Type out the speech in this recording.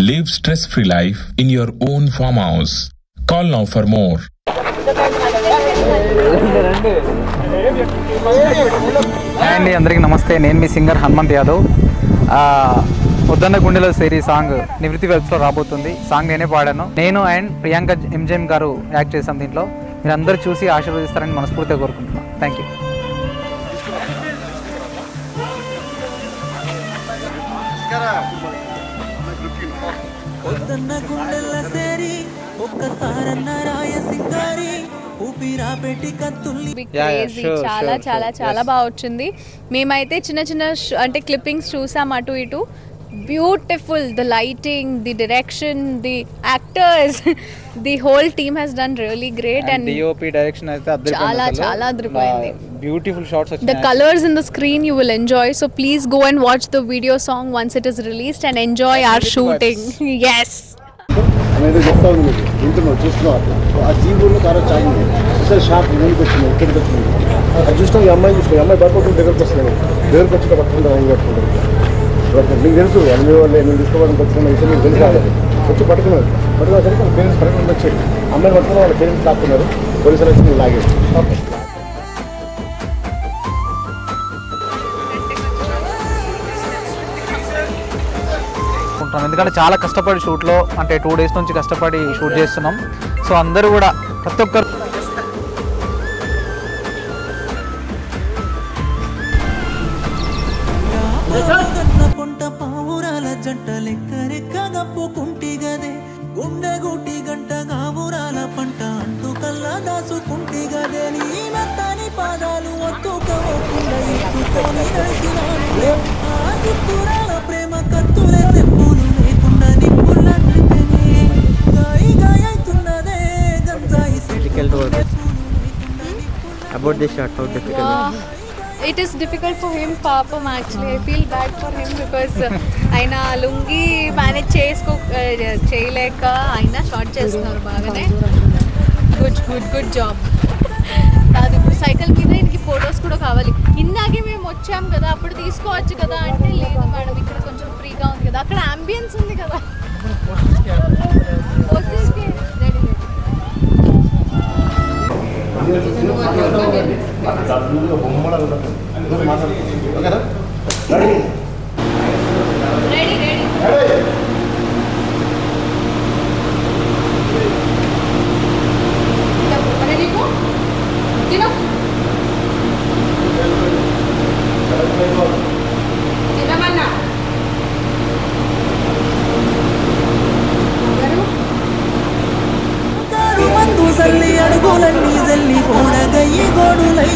Live stress-free life in your own farmhouse. Call now for more. అండి అందరికీ నమస్తే. నేను మీ సింగర్ హనుమంత్ యాదవ్. పొద్దున్న గుండెలో సేరి సాంగ్ నివృత్తి వెబ్స్లో రాబోతుంది. సాంగ్ నేనే పాడాను. నేను అండ్ ప్రియాంక ఎంజేఎం గారు యాక్ట్ చేసాం దీంట్లో. మీరు అందరూ చూసి ఆశీర్వదిస్తారని మనస్ఫూర్తిగా కోరుకుంటున్నాను. Thank you. చాలా చాలా చాలా బాగా వచ్చింది. మేమైతే చిన్న చిన్న అంటే క్లిప్పింగ్స్ చూసాం అటు ఇటు. Beautiful, the lighting, the direction, the actors, the whole team has done really great. And DOP direction అయితే చాలా చాలా అద్భుతమైంది. బ్యూటిఫుల్ షాట్స్ వచ్చాయి. The colors in the screen you will enjoy, so please go and watch the video song once it is released and enjoy our shooting. Yes. అనేది చెప్తా ఉంది మీకు వింటున్నావు చూస్తున్నావు. ఆ జీవుల్లో కారో చాయింది అసలు షాప్ ఇంటికి వచ్చింది, ఇక్కడికి వచ్చింది. అది చూస్తాం. ఈ అమ్మాయి చూస్తాం. ఈ అమ్మాయి పట్టుకుంటూ దగ్గరకు వస్తున్నాను. దగ్గరకు వచ్చి పట్టుకుంటాను. అవి పట్టుకుంటాను. మీకు తెలుసు అన్ని వాళ్ళు నేను తీసుకోవడానికి వచ్చిన విషయం మీకు తెలుసు కాదు. వచ్చి పట్టుకున్నారు. పట్టుకునేసరికి పేరెంట్స్ పట్టుకుని వచ్చాయి. అమ్మాయిని పట్టుకుని వాళ్ళ పేరెంట్స్ లాక్కున్నారు. పోలీసులు వచ్చి మీరు లాగేది. ఓకే. ఎందుకంటే చాలా కష్టపడి షూట్లో అంటే 2 days నుంచి కష్టపడి షూట్ చేస్తున్నాం. సో అందరూ కూడా ప్రతి ఒక్కరు about this shot, how difficult it is difficult for him, papam. Actually I feel bad for him because aina lungi manage cheyaleka aina shot chestunaru bagane. good job. అది ఇప్పుడు cycle మీద ఇంటికి photos కూడా కావాలి. ఇందాకే మేము వచ్చాం కదా, అప్పుడు తీసుకోవచ్చు కదా అంటే లేదు మేడం, ఇక్కడ కొంచెం ఫ్రీగా ఉంది కదా, అక్కడ అంబియన్స్ ఉంది కదా. అడుగులన్నీ జల్లి ఓడగయ్యి గోడులై